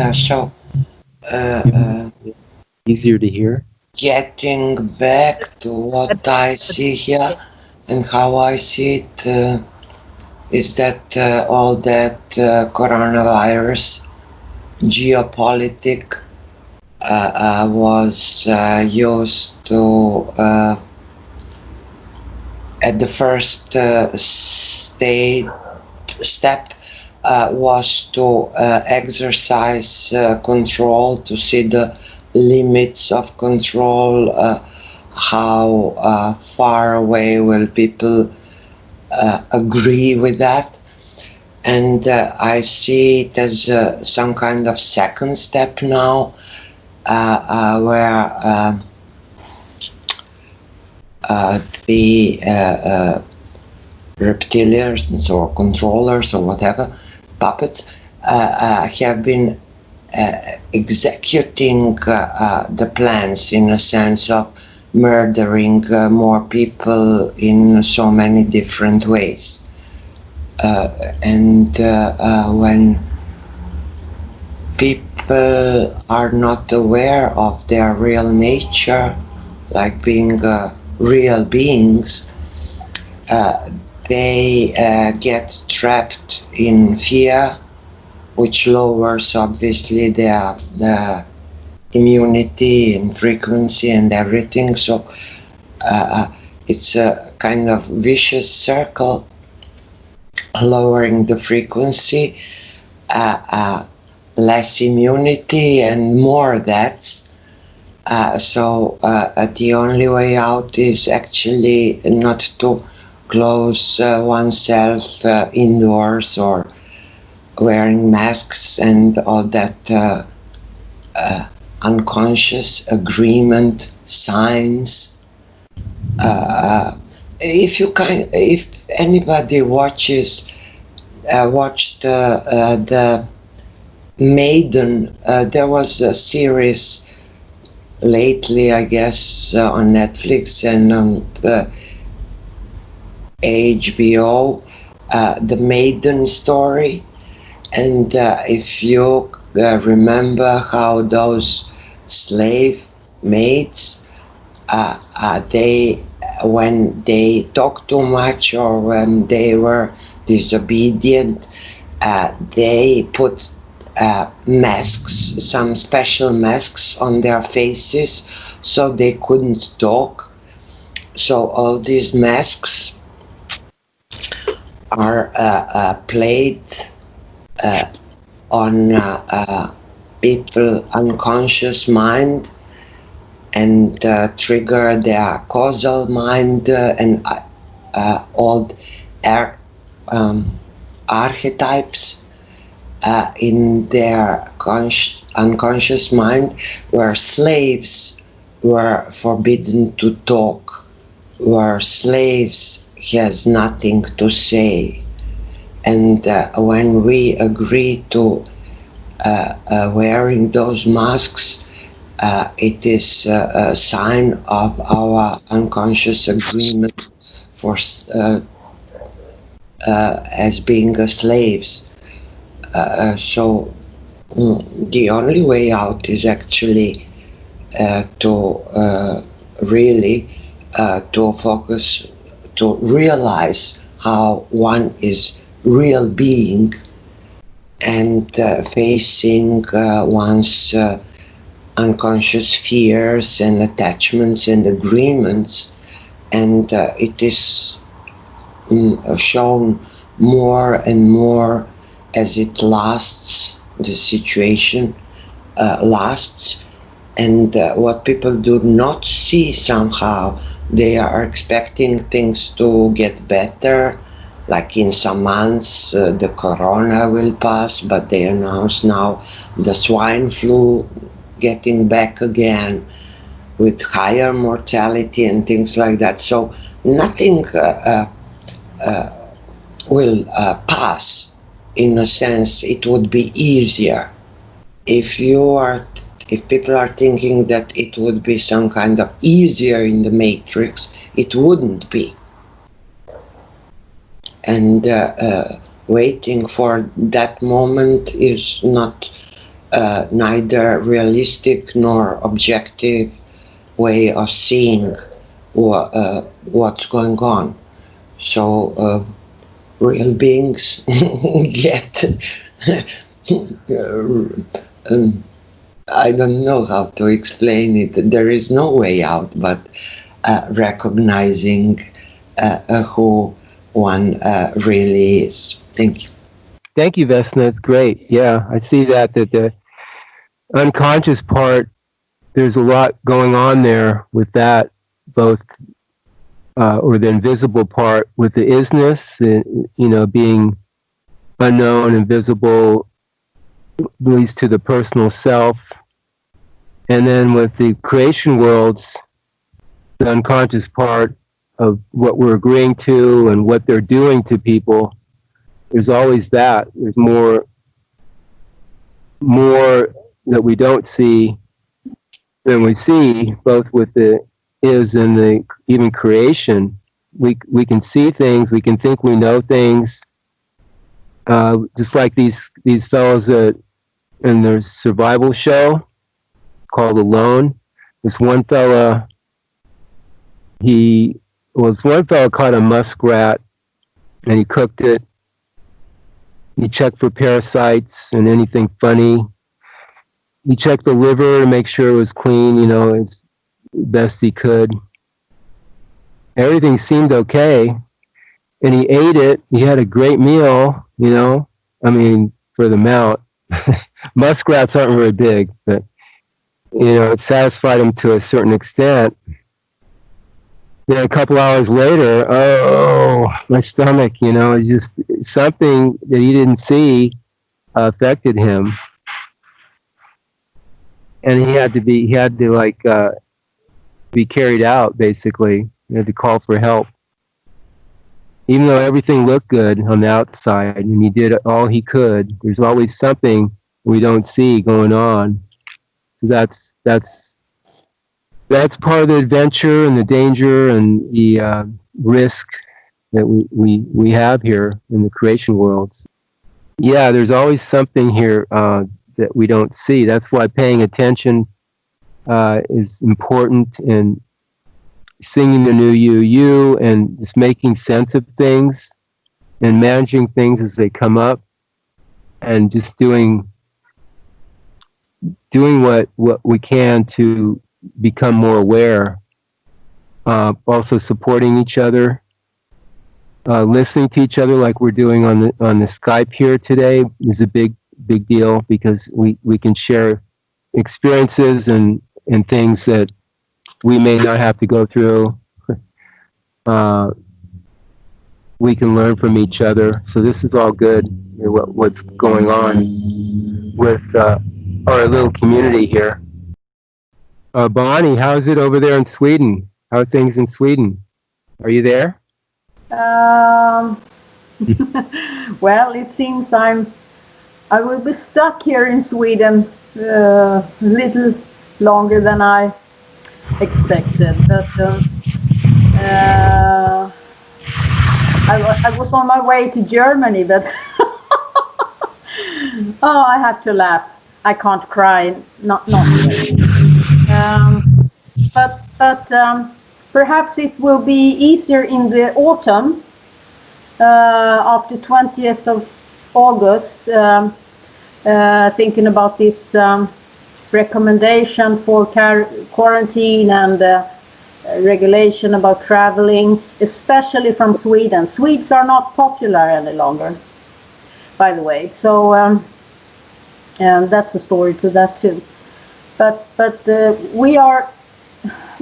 So, Easier to hear. getting back to what I see here and how I see it, is that all that coronavirus geopolitic was used to, at the first step, was to exercise control, to see the limits of control, how far away will people agree with that. And I see it as some kind of second step now, where the reptilians or controllers or whatever, puppets, have been executing the plans in a sense of murdering more people in so many different ways. And when people are not aware of their real nature, like being real beings, they get trapped in fear, which lowers obviously their immunity and frequency and everything. So it's a kind of vicious circle, lowering the frequency, less immunity and more deaths. So the only way out is actually not to close oneself indoors or wearing masks and all that unconscious agreement signs. If anybody watched the Maiden, there was a series lately, I guess, on Netflix and on the HBO, the Maiden story. And if you remember how those slave maids, when they talked too much or when they were disobedient, they put masks, some special masks on their faces so they couldn't talk. So all these masks are played on people unconscious mind and trigger their causal mind and old archetypes in their unconscious mind, where slaves were forbidden to talk, where slaves has nothing to say. And when we agree to wearing those masks, it is a sign of our unconscious agreement for as being slaves. So the only way out is actually to really to focus, to realize how one is real being and facing one's unconscious fears and attachments and agreements, and it is shown more and more as it lasts, the situation lasts. And what people do not see somehow, they are expecting things to get better, like in some months the corona will pass, but they announce now the swine flu getting back again with higher mortality and things like that. So nothing will pass. In a sense, it would be easier. If people are thinking that it would be some kind of easier in the matrix, it wouldn't be. And waiting for that moment is not neither realistic nor objective way of seeing what's going on. So real beings get I don't know how to explain it. There is no way out but recognizing who one really is. Thank you. Thank you, Vesna. It's great. Yeah, I see that the unconscious part, there's a lot going on there with that, both, or the invisible part with the isness, being unknown, invisible, leads to the personal self. And then with the creation worlds, the unconscious part of what we're agreeing to and what they're doing to people, there's always that. There's more that we don't see than we see, both with the is and the even creation. We can see things, we can think we know things, just like these fellows in their survival show called Alone. This one fella caught a muskrat and he cooked it. He checked for parasites and anything funny. He checked the liver to make sure it was clean, as best he could. Everything seemed okay. And he ate it. He had a great meal, for the amount. Muskrats aren't very big, but, it satisfied him to a certain extent. Then a couple hours later, my stomach, just something that he didn't see affected him. And he had to be carried out, basically. He had to call for help. Even though everything looked good on the outside and he did all he could, there's always something we don't see going on. So that's part of the adventure and the danger and the risk that we have here in the creation worlds. Yeah, there's always something here that we don't see. That's why paying attention is important, and singing the new you and just making sense of things and managing things as they come up, and just doing what we can to become more aware. Also supporting each other, listening to each other like we're doing on the Skype here today is a big deal, because we can share experiences and things that we may not have to go through. We can learn from each other. So this is all good, what's going on with our little community here. Bonnie, how is it over there in Sweden? How are things in Sweden? Are you there? Well, it seems I will be stuck here in Sweden a little longer than I expected. But I was on my way to Germany, but I have to laugh. I can't cry, not yet. But perhaps it will be easier in the autumn, after 20th of August, thinking about this recommendation for quarantine and regulation about traveling, especially from Sweden. Swedes are not popular any longer, by the way. So, and that's a story to that too. But we are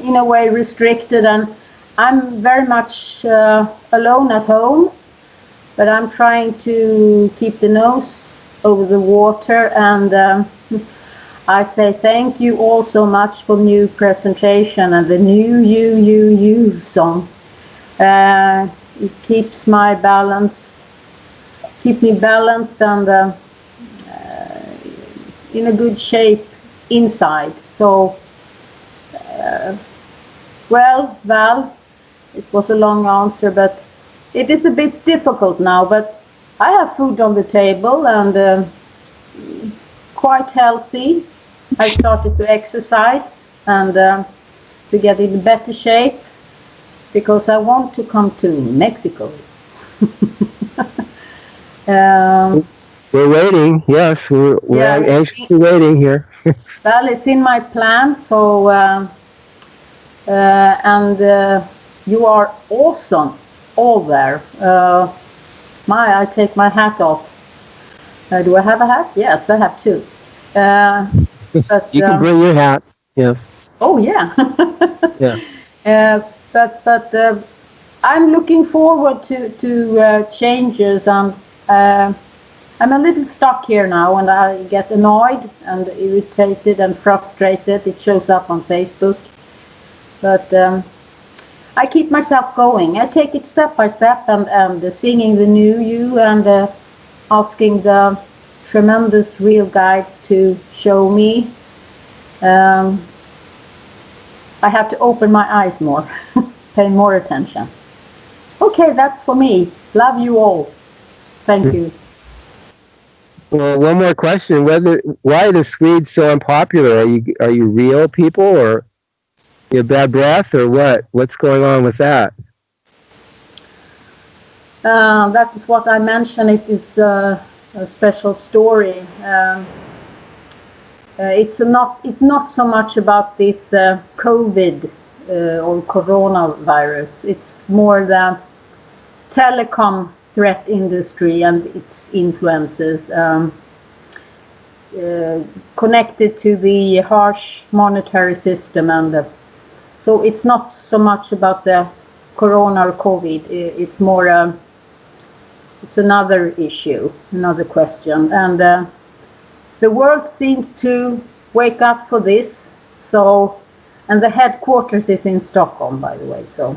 in a way restricted, and I'm very much alone at home, but I'm trying to keep the nose over the water, and I say thank you all so much for new presentation and the new you song. It keeps my balance, keep me balanced and in a good shape inside. So, well, Val, it was a long answer, but it is a bit difficult now, but I have food on the table, and quite healthy. I started to exercise and to get in better shape because I want to come to Mexico. We're waiting. Yes, we're anxiously waiting here. Well, it's in my plan. So, you are awesome, all there. I take my hat off. Do I have a hat? Yes, I have two. But you can bring your hat. Yes. Oh yeah. Yeah. But I'm looking forward to changes. I'm a little stuck here now, and I get annoyed and irritated and frustrated. It shows up on Facebook, but I keep myself going. I take it step by step, and singing the new you and asking the tremendous real guides to show me. I have to open my eyes more, pay more attention. Okay, that's for me. Love you all. Thank you. Well, one more question: why are the Swedes so unpopular? Are you real people, or you have bad breath, or what? What's going on with that? That is what I mentioned. It is a special story. It's not so much about this COVID or coronavirus. It's more the telecom threat industry and its influences connected to the harsh monetary system, and so it's not so much about the corona or COVID. It's more it's another issue, another question, and the world seems to wake up for this. So, and the headquarters is in Stockholm, by the way. So,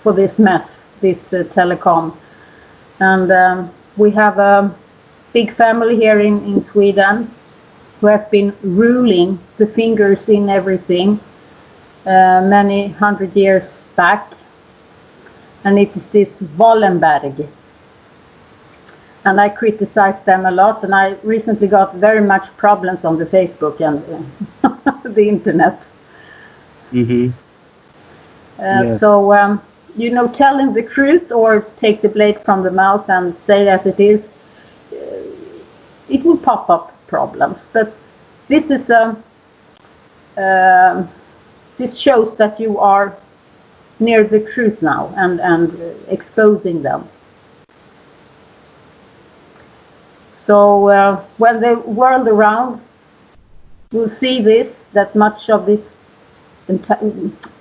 for this mess, this telecom, and we have a big family here in Sweden who has been ruling the fingers in everything many 100 years back, and it is this Wallenberg. And I criticize them a lot, and I recently got very much problems on the Facebook and the internet. Mm-hmm. Yeah. So, telling the truth or take the blade from the mouth and say as it is, it will pop up problems. But this is this shows that you are near the truth now and exposing them. So when the world around will see this, that much of these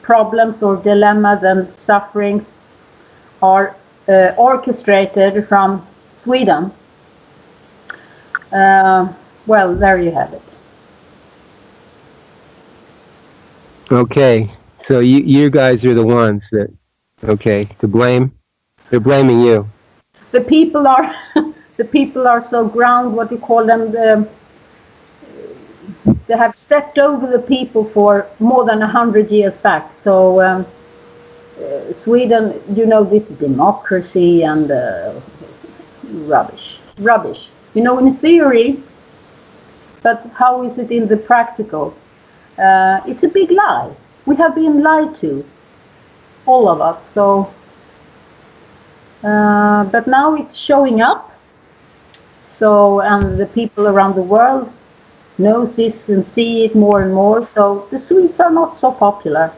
problems or dilemmas and sufferings are orchestrated from Sweden, well, there you have it. Okay, so you guys are the ones that, to blame. They're blaming you. The people are the people are so ground, what you call them, they have stepped over the people for more than 100 years back. So Sweden, this democracy and rubbish. In theory, but how is it in the practical? It's a big lie. We have been lied to, all of us. So, but now it's showing up. So, and the people around the world knows this and see it more and more. So the Swedes are not so popular.